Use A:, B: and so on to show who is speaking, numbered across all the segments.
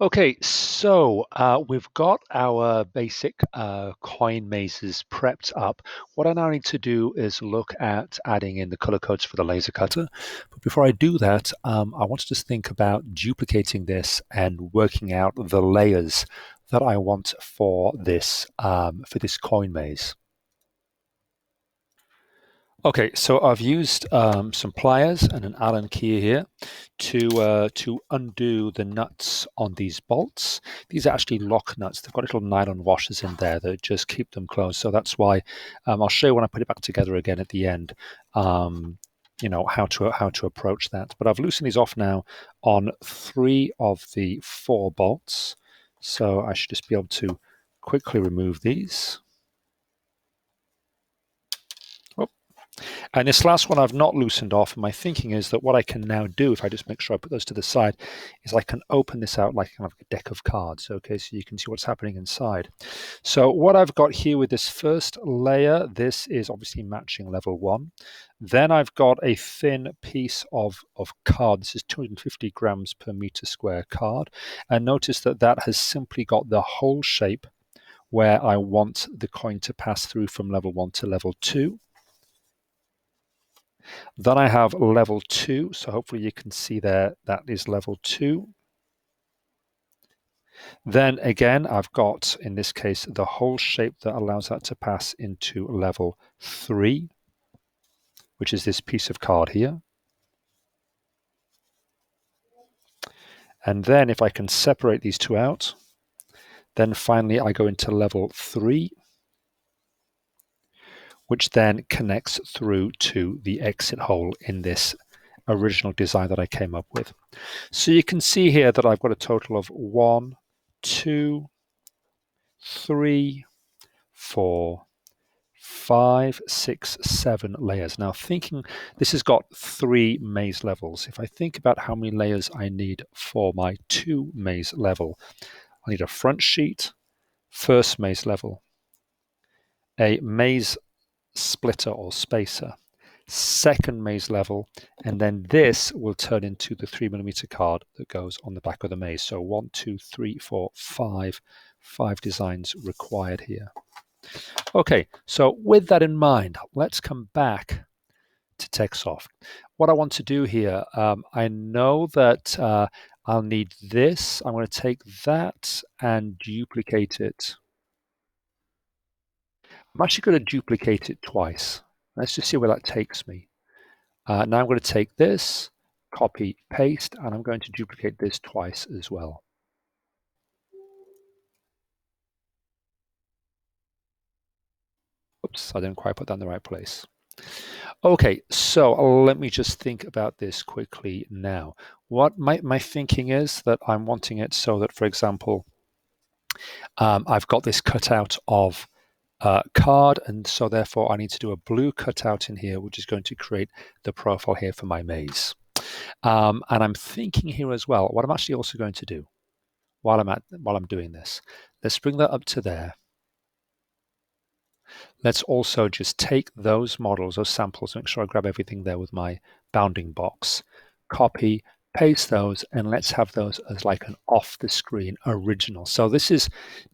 A: Okay, so we've got our basic coin mazes prepped up. What I now need to do is look at adding in the color codes for the laser cutter. But before I do that, I want to just think about duplicating this and working out the layers that I want for this coin maze. Okay, so I've used some pliers and an Allen key here to undo the nuts on these bolts. These are actually lock nuts. They've got little nylon washers in there that just keep them closed. So that's why I'll show you when I put it back together again at the end. How to approach that. But I've loosened these off now on 3 of the 4 bolts. So I should just be able to quickly remove these. And this last one I've not loosened off, and my thinking is that what I can now do, if I just make sure I put those to the side, is I can open this out like kind of a deck of cards, okay, so you can see what's happening inside. So what I've got here with this first layer, this is obviously matching level 1. Then I've got a thin piece of card. This is 250 grams per meter square card. And notice that that has simply got the whole shape where I want the coin to pass through from level 1 to level 2. Then I have level 2, so hopefully you can see there that is level 2. Then again, I've got, in this case, the whole shape that allows that to pass into level 3, which is this piece of card here. And then if I can separate these two out, then finally I go into level 3, which then connects through to the exit hole in this original design that I came up with. So you can see here that I've got a total of 1, 2, 3, 4, 5, 6, 7 layers. Now thinking this has got 3 maze levels. If I think about how many layers I need for my 2 maze level, I need a front sheet, first maze level, a maze splitter or spacer, second maze level, and then this will turn into the 3mm card that goes on the back of the maze. So 1, 2, 3, 4, 5 designs required here. Okay, so with that in mind, let's come back to TechSoft. What I want to do here, I know that I'll need this. I'm going to take that and duplicate it. I'm actually going to duplicate it twice. Let's just see where that takes me. Now I'm going to take this, copy, paste, and I'm going to duplicate this twice as well. Oops, I didn't quite put that in the right place. Okay, so let me just think about this quickly now. What my thinking is that I'm wanting it so that, for example, I've got this cutout of card, and so therefore I need to do a blue cutout in here, which is going to create the profile here for my maze. And I'm thinking here as well, what I'm actually also going to do while I'm doing this, let's bring that up to there. Let's also just take those models, those samples, make sure I grab everything there with my bounding box, copy, paste those, and let's have those as like an off-the-screen original. So this is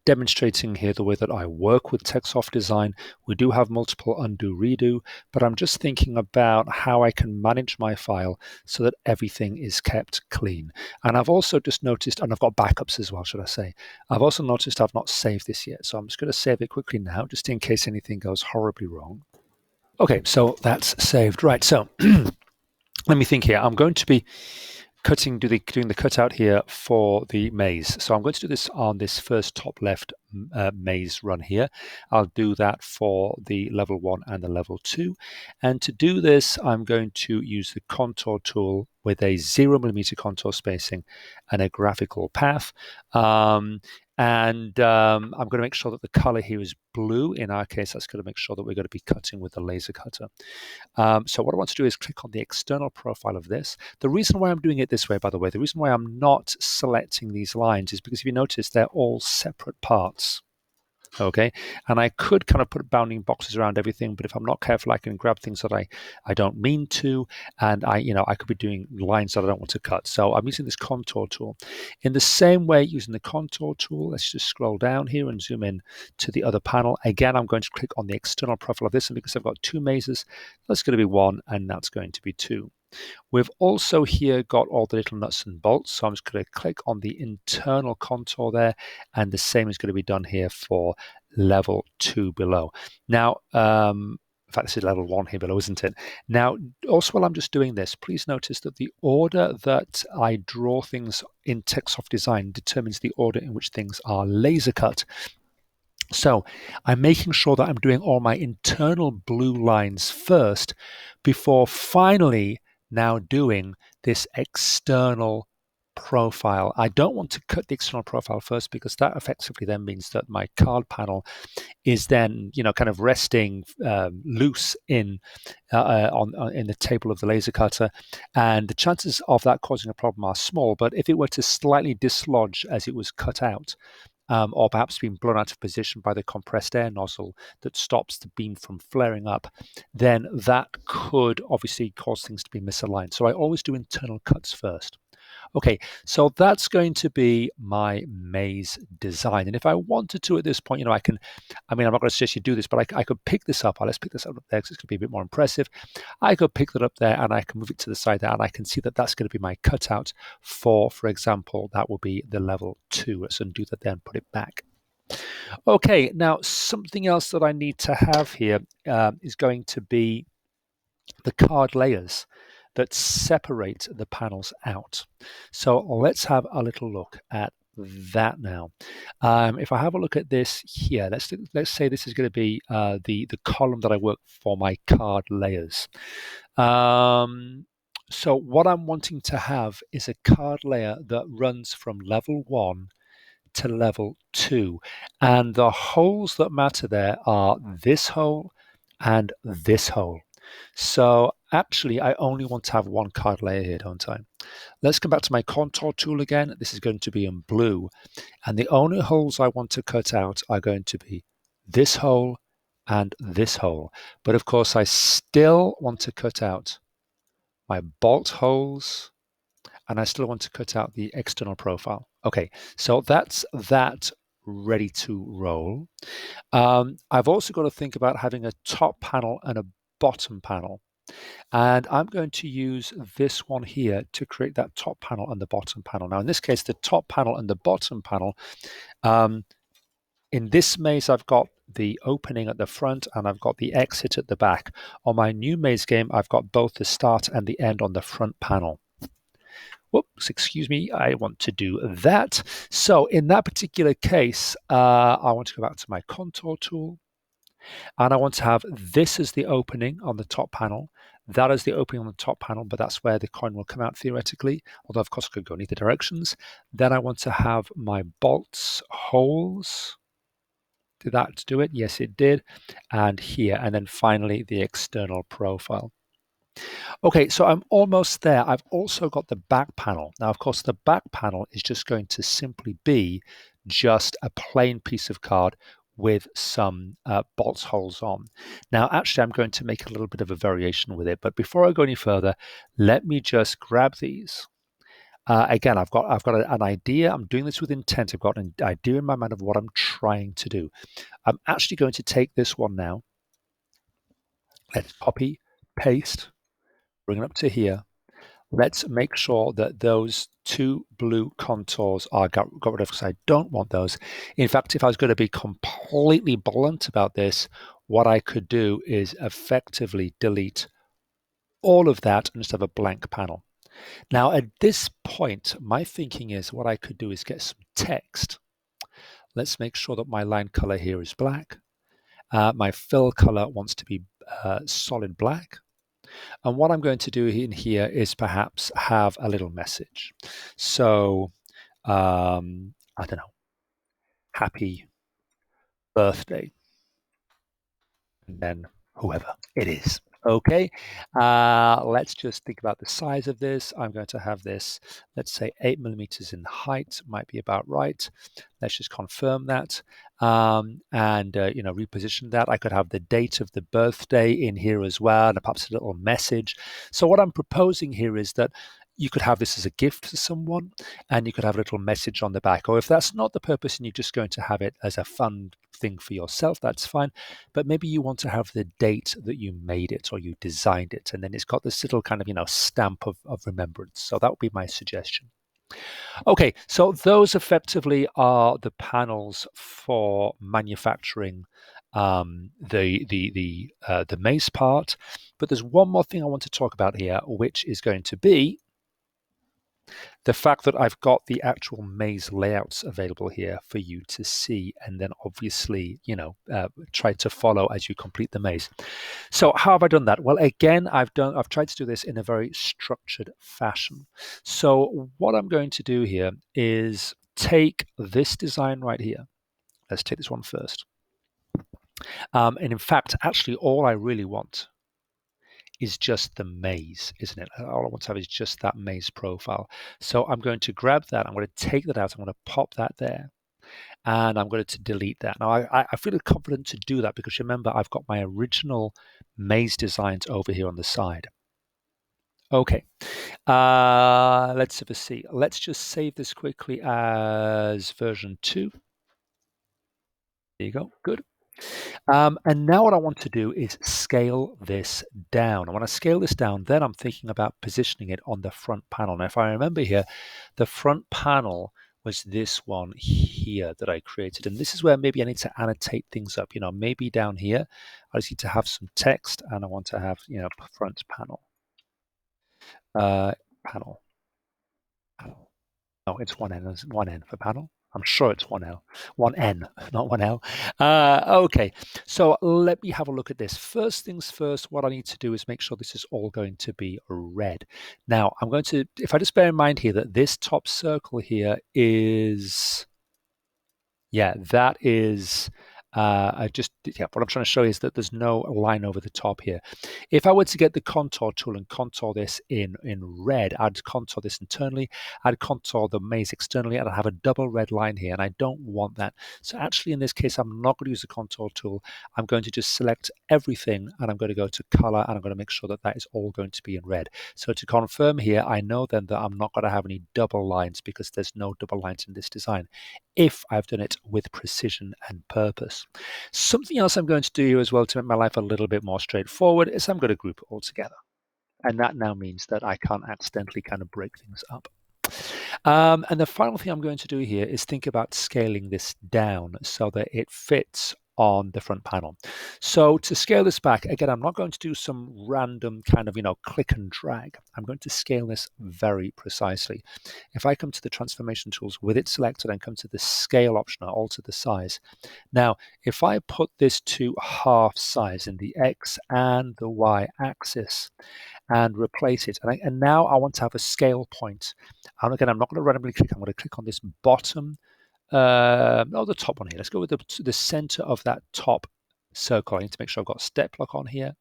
A: demonstrating here the way that I work with TechSoft Design. We do have multiple undo, redo, but I'm just thinking about how I can manage my file so that everything is kept clean. And I've also just noticed, and I've got backups as well, should I say, I've also noticed I've not saved this yet. So I'm just going to save it quickly now, just in case anything goes horribly wrong. Okay, so that's saved. Right, so let me think here. I'm going to be doing the cutout here for the maze. So I'm going to do this on this first top left maze run here. I'll do that for the level 1 and the level 2. And to do this, I'm going to use the contour tool with a 0mm contour spacing and a graphical path. I'm going to make sure that the color here is blue. In our case, that's going to make sure that we're going to be cutting with the laser cutter. So what I want to do is click on the external profile of this. The reason why I'm doing it this way, by the way, the reason why I'm not selecting these lines is because if you notice, they're all separate parts. Okay, and I could kind of put bounding boxes around everything, but if I'm not careful, I can grab things that I don't mean to, and I could be doing lines that I don't want to cut. So I'm using this contour tool. In the same way, using the contour tool, let's just scroll down here and zoom in to the other panel. Again, I'm going to click on the external profile of this, and because I've got two mazes, that's going to be 1, and that's going to be 2. We've also here got all the little nuts and bolts, so I'm just going to click on the internal contour there, and the same is going to be done here for level 2 below. Now, in fact, this is level 1 here below, isn't it? Now, also while I'm just doing this, please notice that the order that I draw things in Textsoft Design determines the order in which things are laser cut. So I'm making sure that I'm doing all my internal blue lines first before finally now doing this external profile. I don't want to cut the external profile first because that effectively then means that my card panel is then kind of resting loose in in the table of the laser cutter, and the chances of that causing a problem are small. But if it were to slightly dislodge as it was cut out, or perhaps being blown out of position by the compressed air nozzle that stops the beam from flaring up, then that could obviously cause things to be misaligned. So I always do internal cuts first. Okay, so that's going to be my maze design. And if I wanted to at this point, I'm not going to suggest you do this, but I could pick this up. Let's pick this up there because it's going to be a bit more impressive. I could pick that up there and I can move it to the side there, and I can see that that's going to be my cutout for example, that will be the level 2. Let's undo that there and put it back. Okay, now something else that I need to have here is going to be the card layers that separate the panels out. So let's have a little look at that now. If I have a look at this here, let's say this is going to be the column that I work for my card layers. So what I'm wanting to have is a card layer that runs from level 1 to level 2, and the holes that matter there are this hole and this hole. So actually, I only want to have one card layer here, don't I? Let's come back to my contour tool again. This is going to be in blue. And the only holes I want to cut out are going to be this hole and this hole. But of course, I still want to cut out my bolt holes, and I still want to cut out the external profile. Okay, so that's that ready to roll. I've also got to think about having a top panel and a bottom panel. And I'm going to use this one here to create that top panel and the bottom panel. Now, in this case, the top panel and the bottom panel, in this maze, I've got the opening at the front and I've got the exit at the back. On my new maze game, I've got both the start and the end on the front panel. Whoops, excuse me, I want to do that. So in that particular case, I want to go back to my contour tool. And I want to have this as the opening on the top panel. That is the opening on the top panel, but that's where the coin will come out theoretically, although of course I could go in either directions. Then I want to have my bolts holes. Did that do it? Yes, it did. And here, and then finally the external profile. Okay, so I'm almost there. I've also got the back panel. Now, of course, the back panel is just going to simply be just a plain piece of card with some bolts holes on. Now, actually, I'm going to make a little bit of a variation with it. But before I go any further, let me just grab these. Again, I've got an idea. I'm doing this with intent. I've got an idea in my mind of what I'm trying to do. I'm actually going to take this one now. Let's copy, paste, bring it up to here. Let's make sure that those two blue contours are got rid of because I don't want those. In fact, if I was going to be completely blunt about this, what I could do is effectively delete all of that and just have a blank panel. Now, at this point, my thinking is what I could do is get some text. Let's make sure that my line color here is black. My fill color wants to be solid black. And what I'm going to do in here is perhaps have a little message. So, I don't know, happy birthday, and then whoever it is. Okay, let's just think about the size of this. I'm going to have this, let's say 8 millimeters in height, might be about right. Let's just confirm that. and reposition that. I could have the date of the birthday in here as well, and perhaps a little message. So what I'm proposing here is that you could have this as a gift to someone, and you could have a little message on the back. Or if that's not the purpose and you're just going to have it as a fun thing for yourself, that's fine. But maybe you want to have the date that you made it or you designed it, and then it's got this little kind of stamp of remembrance. So that would be my suggestion. Okay, so those effectively are the panels for manufacturing the maze part. But there's one more thing I want to talk about here, which is going to be the fact that I've got the actual maze layouts available here for you to see, and then obviously, try to follow as you complete the maze. So how have I done that? Well, again, I've tried to do this in a very structured fashion. So what I'm going to do here is take this design right here. Let's take this one first. And in fact, actually, all I really want is just the maze, isn't it? All I want to have is just that maze profile. So I'm going to grab that. I'm going to take that out. I'm going to pop that there. And I'm going to delete that. Now, I feel confident to do that because remember, I've got my original maze designs over here on the side. Okay, let's have a see. Let's just save this quickly as version 2. There you go, good. And now what I want to do is scale this down. I want to scale this down, then I'm thinking about positioning it on the front panel. Now, if I remember here, the front panel was this one here that I created. And this is where maybe I need to annotate things up. Maybe down here, I just need to have some text and I want to have, front panel. Panel. Oh, it's one N for panel. I'm sure it's one N, not one L. Okay, so let me have a look at this. First things first, what I need to do is make sure this is all going to be red. Now, I'm going to, if I just bear in mind here that this top circle here is, that is, what I'm trying to show you is that there's no line over the top here. If I were to get the contour tool and contour this in red, I'd contour this internally, I'd contour the maze externally, and I'd have a double red line here, and I don't want that. So actually in this case, I'm not going to use the contour tool. I'm going to just select everything, and I'm going to go to color, and I'm going to make sure that that is all going to be in red. So to confirm here, I know then that I'm not going to have any double lines because there's no double lines in this design if I've done it with precision and purpose. Something else I'm going to do here as well to make my life a little bit more straightforward is I'm going to group it all together. And that now means that I can't accidentally kind of break things up. And the final thing I'm going to do here is think about scaling this down so that it fits on the front panel. So to scale this back, again, I'm not going to do some random kind of, click and drag. I'm going to scale this very precisely. If I come to the transformation tools with it selected and come to the scale option, I'll alter the size. Now, if I put this to half size in the X and the Y axis and replace it, and now I want to have a scale point. And again, I'm not going to randomly click. I'm going to click on this bottom the top one here. Let's go with the center of that top circle. I need to make sure I've got step lock on here.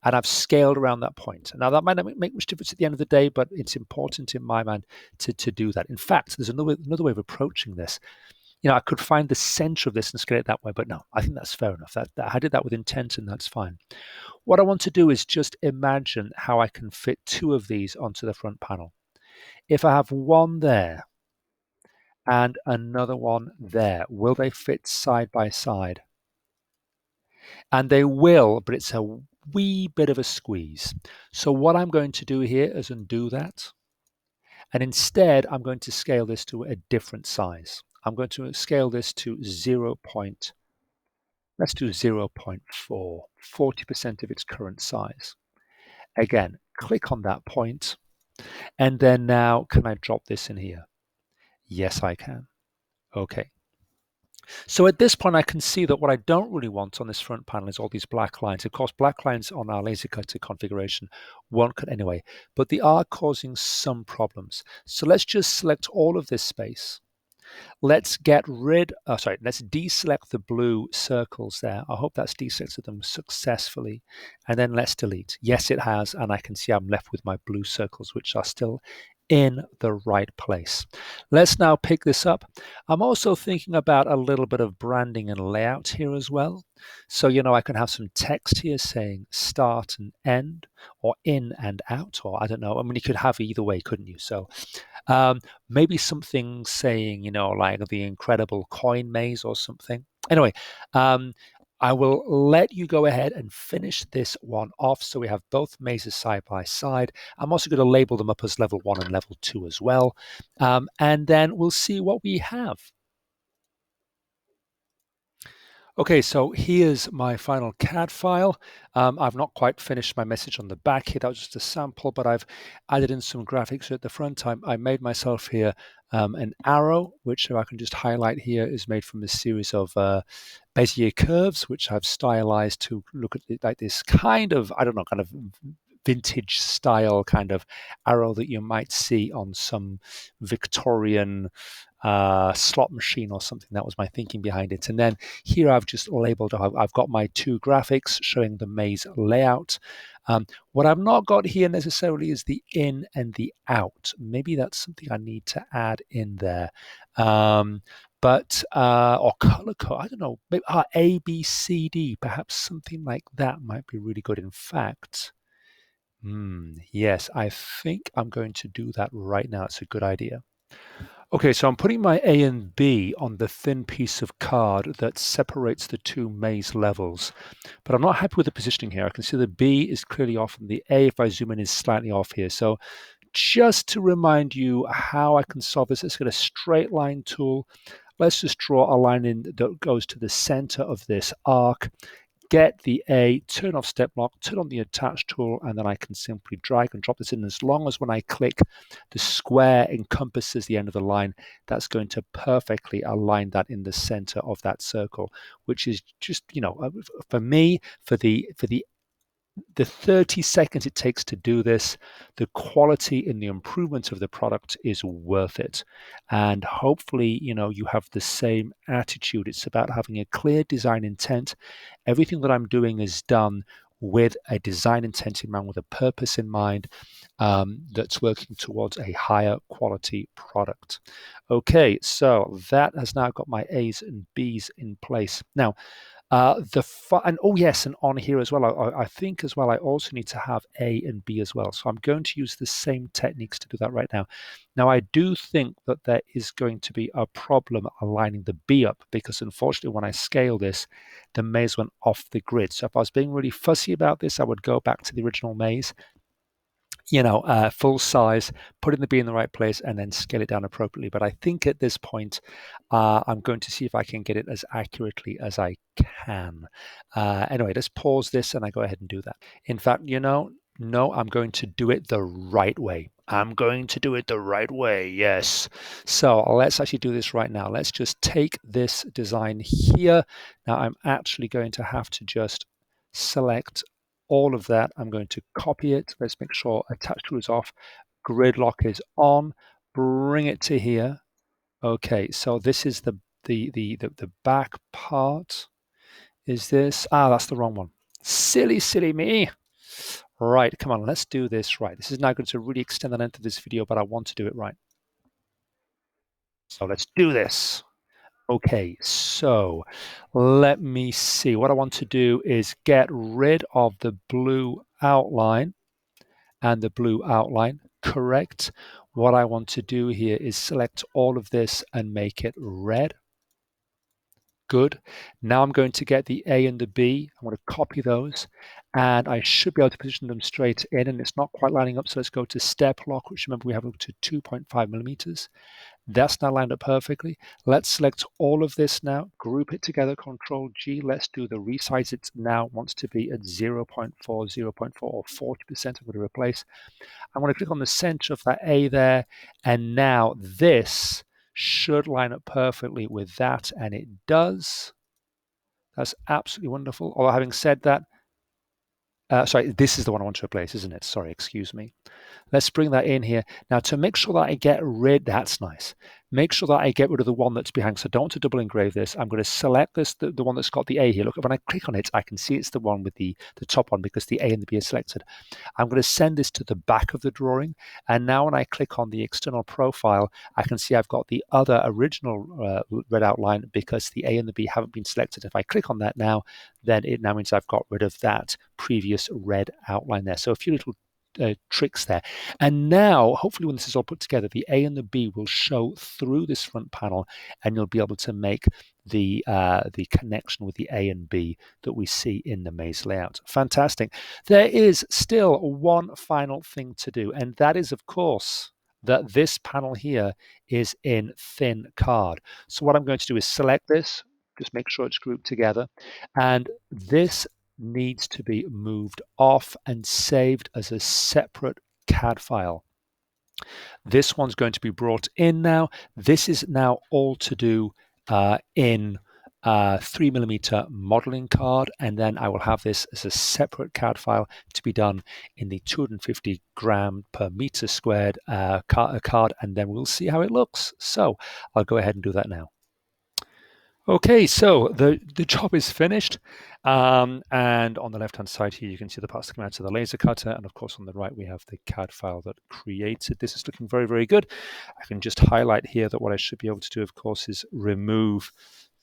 A: And I've scaled around that point. Now, that might not make much difference at the end of the day, but it's important in my mind to do that. In fact, there's another way of approaching this. I could find the center of this and scale it that way, but no, I think that's fair enough. I did that with intent, and that's fine. What I want to do is just imagine how I can fit 2 of these onto the front panel. If I have one there, and another one there. Will they fit side by side? And they will, but it's a wee bit of a squeeze. So what I'm going to do here is undo that. And instead, I'm going to scale this to a different size. I'm going to scale this to let's do 0.4, 40% of its current size. Again, click on that point. And then now, can I drop this in here? Yes, I can. Okay. So at this point, I can see that what I don't really want on this front panel is all these black lines. Of course, black lines on our laser cutter configuration won't cut anyway, but they are causing some problems. So let's just select all of this space. Let's let's deselect the blue circles there. I hope that's deselected them successfully. And then let's delete. Yes, it has. And I can see I'm left with my blue circles, which are still in the right place. Let's now pick this up. I'm also thinking about a little bit of branding and layout here as well. So, I can have some text here saying start and end, or in and out, or I don't know. I mean, you could have either way, couldn't you? So maybe something saying, like the incredible coin maze or something. Anyway, I will let you go ahead and finish this one off so we have both mazes side by side. I'm also going to label them up as level 1 and level 2 as well. And then we'll see what we have. Okay, so here's my final CAD file. I've not quite finished my message on the back here. That was just a sample, but I've added in some graphics at the front. I made myself here an arrow, which I can just highlight here, is made from a series of Bezier curves, which I've stylized to look at like this kind of, I don't know, kind of vintage style kind of arrow that you might see on some Victorian slot machine or something. That was my thinking behind it. And then here I've just labeled, I've got my two graphics showing the maze layout. What I've not got here necessarily is the in and the out. Maybe that's something I need to add in there. Or color code, I don't know, maybe A, B, C, D, perhaps something like that might be really good. In fact, yes, I think I'm going to do that right now. It's a good idea. Okay, so I'm putting my A and B on the thin piece of card that separates the two maze levels, but I'm not happy with the positioning here. I can see the B is clearly off and the A, if I zoom in, is slightly off here. So just to remind you how I can solve this, let's get a straight line tool. Let's just draw a line in that goes to the center of this arc. Get the A, turn off step lock, turn on the attach tool, and then I can simply drag and drop this in. As long as when I click, the square encompasses the end of the line, that's going to perfectly align that in the center of that circle, which is just, for me, for the 30 seconds it takes to do this, the quality in the improvement of the product is worth it. And hopefully, you have the same attitude. It's about having a clear design intent. Everything that I'm doing is done with a design intent in mind, with a purpose in mind, that's working towards a higher quality product. Okay, so that has now got my A's and B's in place. Now, and oh yes, and on here as well, I think as well, I also need to have A and B as well. So I'm going to use the same techniques to do that right now. Now, I do think that there is going to be a problem aligning the B up, because unfortunately, when I scale this, the maze went off the grid. So if I was being really fussy about this, I would go back to the original maze, full size, putting the B in the right place, and then scale it down appropriately. But I think at this point, I'm going to see if I can get it as accurately as I can. Anyway, let's pause this and I go ahead and do that. In fact, no, I'm going to do it the right way. I'm going to do it the right way, yes. So let's actually do this right now. Let's just take this design here. Now I'm actually going to have to just select all of that. I'm going to copy it. Let's make sure attach tool is off, grid lock is on, bring it to here. Okay, so this is the back part. Is this? That's the wrong one. Silly me. Right, come on, let's do this right. This is now going to really extend the length of this video, but I want to do it right. So let's do this. Okay, so let me see. What I want to do is get rid of the blue outline and the blue outline. Correct. What I want to do here is select all of this and make it red. Good. Now I'm going to get the A and the B. I'm going to copy those, and I should be able to position them straight in, and it's not quite lining up. So let's go to step lock, which remember we have up to 2.5 millimeters. That's now lined up perfectly. Let's select all of this now, group it together, Control G. Let's do the resize. It now wants to be at 0.4, 0.4, or 40%. I'm going to replace. I'm going to click on the center of that A there, and now this should line up perfectly with that, and it does. That's absolutely wonderful. Although having said that, sorry, this is the one I want to replace, isn't it? Sorry, excuse me. Let's bring that in here. Now, to make sure that I get rid, that's nice. make sure that I get rid of the one that's behind, so I don't want to double engrave this. I'm going to select this, the one that's got the A here. Look, when I click on it, I can see it's the one with the top one because the A and the B are selected. I'm going to send this to the back of the drawing, and now when I click on the external profile, I can see I've got the other original red outline because the A and the B haven't been selected. If I click on that now, then it now means I've got rid of that previous red outline there. So a few little tricks there. And now, hopefully when this is all put together, the A and the B will show through this front panel, and you'll be able to make the connection with the A and B that we see in the maze layout. Fantastic. There is still one final thing to do, and that is, of course, that this panel here is in thin card. So what I'm going to do is select this, just make sure it's grouped together, and this needs to be moved off and saved as a separate CAD file. This one's going to be brought in now. This is now all to do in 3mm modeling card, and then I will have this as a separate CAD file to be done in the 250 gram per meter squared card, and then we'll see how it looks. So I'll go ahead and do that now. Okay, so the job is finished, and on the left-hand side here you can see the parts that come out of the laser cutter, and of course on the right we have the CAD file that created. This is looking very, very good. I can just highlight here that what I should be able to do, of course, is remove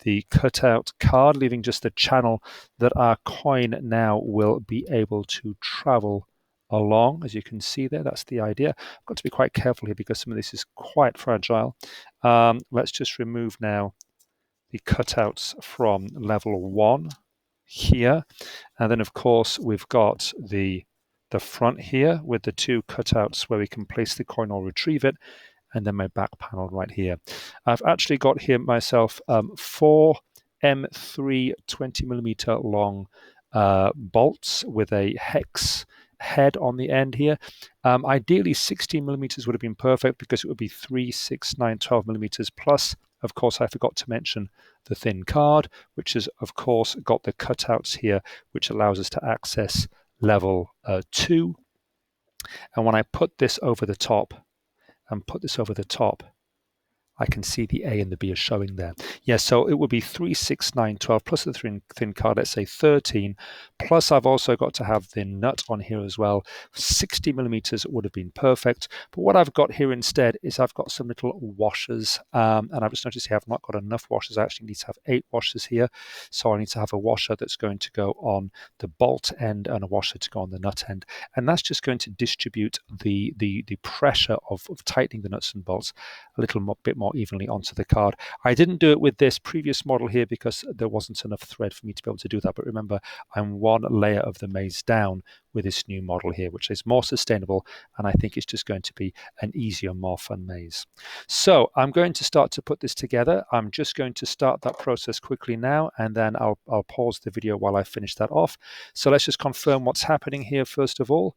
A: the cutout card, leaving just the channel that our coin now will be able to travel along. As you can see there, that's the idea. I've got to be quite careful here because some of this is quite fragile. Let's just remove now the cutouts from level 1 here, and then of course we've got the front here with the 2 cutouts where we can place the coin or retrieve it, and then my back panel right here. I've actually got here myself 4 M3 20mm long bolts with a hex head on the end here. Ideally 16mm would have been perfect because it would be 3, 6, 9, 12mm plus. Of course, I forgot to mention the thin card, which has, of course, got the cutouts here, which allows us to access level 2. And when I put this over the top, I can see the A and the B are showing there. Yeah, so it would be 3, 6, 9, 12 plus the thin card, let's say 13. Plus I've also got to have the nut on here as well. 60mm would have been perfect. But what I've got here instead is I've got some little washers. And I've just noticed here I've not got enough washers. I actually need to have 8 washers here. So I need to have a washer that's going to go on the bolt end and a washer to go on the nut end. And that's just going to distribute the pressure of tightening the nuts and bolts a little bit more evenly onto the card. I didn't do it with this previous model here because there wasn't enough thread for me to be able to do that. But remember, I'm one layer of the maze down with this new model here, which is more sustainable, and I think it's just going to be an easier, more fun maze. So I'm going to start to put this together. I'm just going to start that process quickly now, and then I'll pause the video while I finish that off. So let's just confirm what's happening here first of all.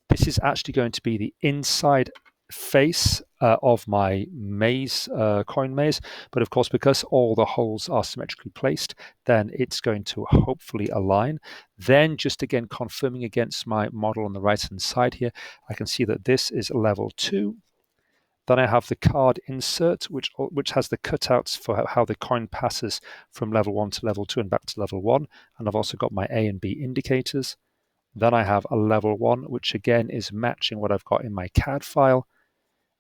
A: This is actually going to be the inside face of my maze, coin maze, but of course because all the holes are symmetrically placed, then it's going to hopefully align. Then just again confirming against my model on the right hand side here, I can see that this is level 2. Then I have the card insert, which has the cutouts for how the coin passes from level 1 to level 2 and back to level 1, and I've also got my A and B indicators. Then I have a level 1, which again is matching what I've got in my CAD file.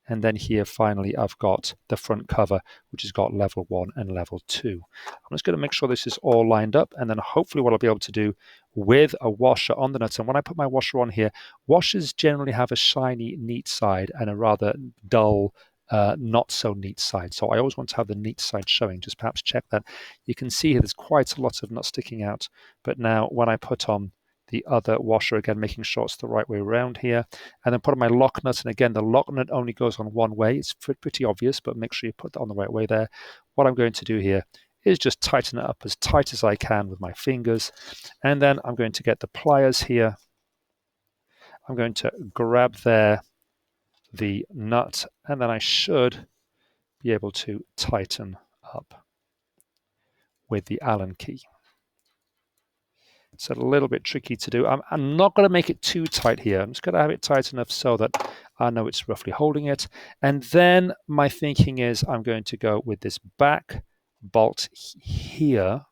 A: And then here, finally, I've got the front cover, which has got level 1 and level 2. I'm just going to make sure this is all lined up. And then hopefully what I'll be able to do with a washer on the nuts. And when I put my washer on here, washers generally have a shiny, neat side and a rather dull, not so neat side. So I always want to have the neat side showing. Just perhaps check that. You can see here there's quite a lot of nut sticking out. But now when I put on the other washer, again making sure it's the right way around here, and then put on my lock nut, and again the lock nut only goes on one way. It's pretty obvious, but make sure you put that on the right way there. What I'm going to do here is just tighten it up as tight as I can with my fingers, and then I'm going to get the pliers here. I'm going to grab there the nut, and then I should be able to tighten up with the Allen key. It's a little bit tricky to do. I'm not going to make it too tight here. I'm just going to have it tight enough so that I know it's roughly holding it. And then my thinking is I'm going to go with this back bolt here.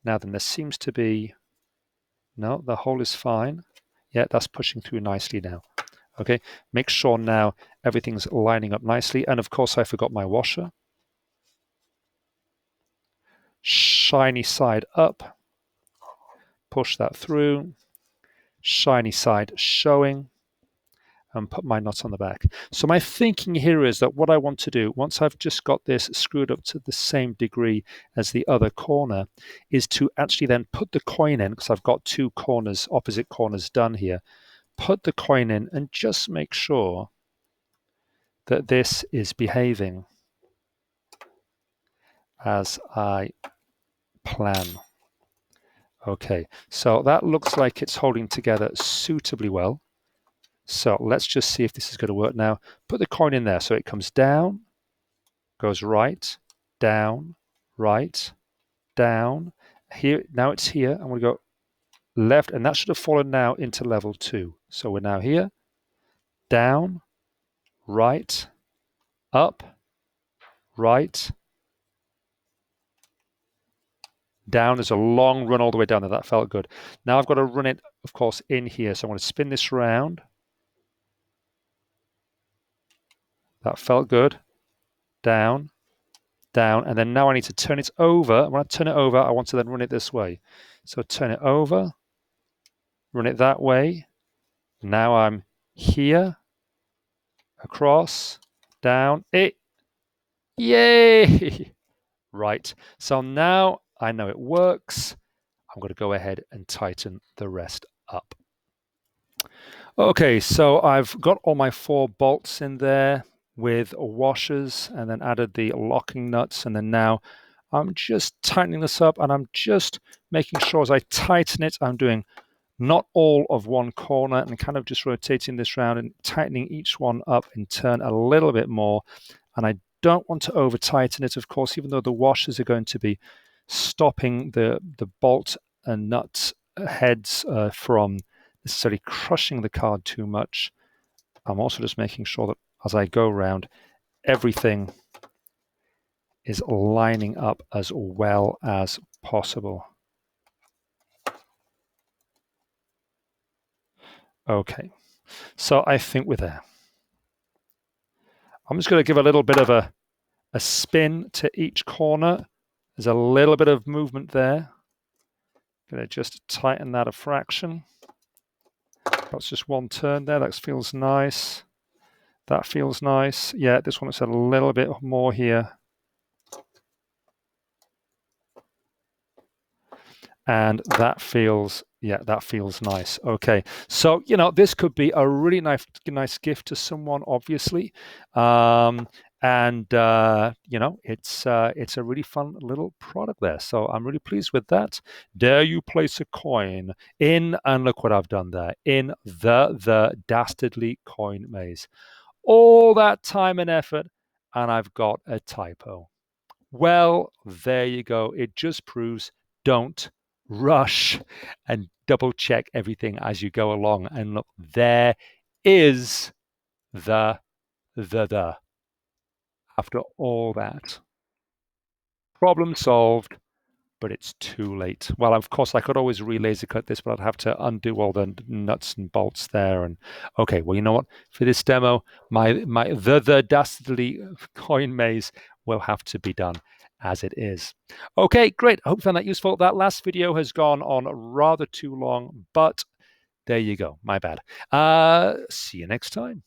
A: Now then, there seems to be, no, the hole is fine. Yeah, that's pushing through nicely now. Okay, make sure now everything's lining up nicely. And of course, I forgot my washer. Shiny side up. Push that through. Shiny side showing. And put my nut on the back. So my thinking here is that what I want to do, once I've just got this screwed up to the same degree as the other corner, is to actually then put the coin in, because I've got two corners, opposite corners done here. Put the coin in and just make sure that this is behaving as I plan. Okay, so that looks like it's holding together suitably well. So let's just see if this is going to work now. Put the coin in there so it comes down, goes right, down, right, down. Here, now it's here. I'm going to go left, and that should have fallen now into level 2. So we're now here, down, right, up, right, down. There's a long run all the way down there. That felt good. Now I've got to run it, of course, in here. So I'm going to spin this round. That felt good. Down, down, and then now I need to turn it over. When I turn it over, I want to then run it this way. So turn it over, run it that way. Now I'm here, across, down, yay! Right, so now I know it works. I'm going to go ahead and tighten the rest up. Okay, so I've got all my 4 bolts in there with washers and then added the locking nuts, and then now I'm just tightening this up, and I'm just making sure as I tighten it, I'm doing not all of one corner and kind of just rotating this round and tightening each one up in turn a little bit more. And I don't want to over tighten it, of course, even though the washers are going to be stopping the bolt and nut heads from necessarily crushing the card too much. I'm also just making sure that as I go around, everything is lining up as well as possible. Okay, so I think we're there. I'm just going to give a little bit of a spin to each corner. There's a little bit of movement there. Going to just tighten that a fraction. That's just one turn there. That feels nice. That feels nice. Yeah, this one is a little bit more here. And that feels, yeah, that feels nice. Okay, so, you know, this could be a really nice gift to someone, obviously. And you know, it's a really fun little product there. So I'm really pleased with that. Dare you place a coin in, and look what I've done there, in the dastardly coin maze. All that time and effort, and I've got a typo. Well, there you go. It just proves don't rush and double check everything as you go along. And look, there is the after all that. Problem solved, but it's too late. Well, of course, I could always re-laser cut this, but I'd have to undo all the nuts and bolts there. And okay, well, you know what? For this demo, the dastardly coin maze will have to be done as it is. Okay, great. I hope you found that useful. That last video has gone on rather too long, but there you go. My bad. See you next time.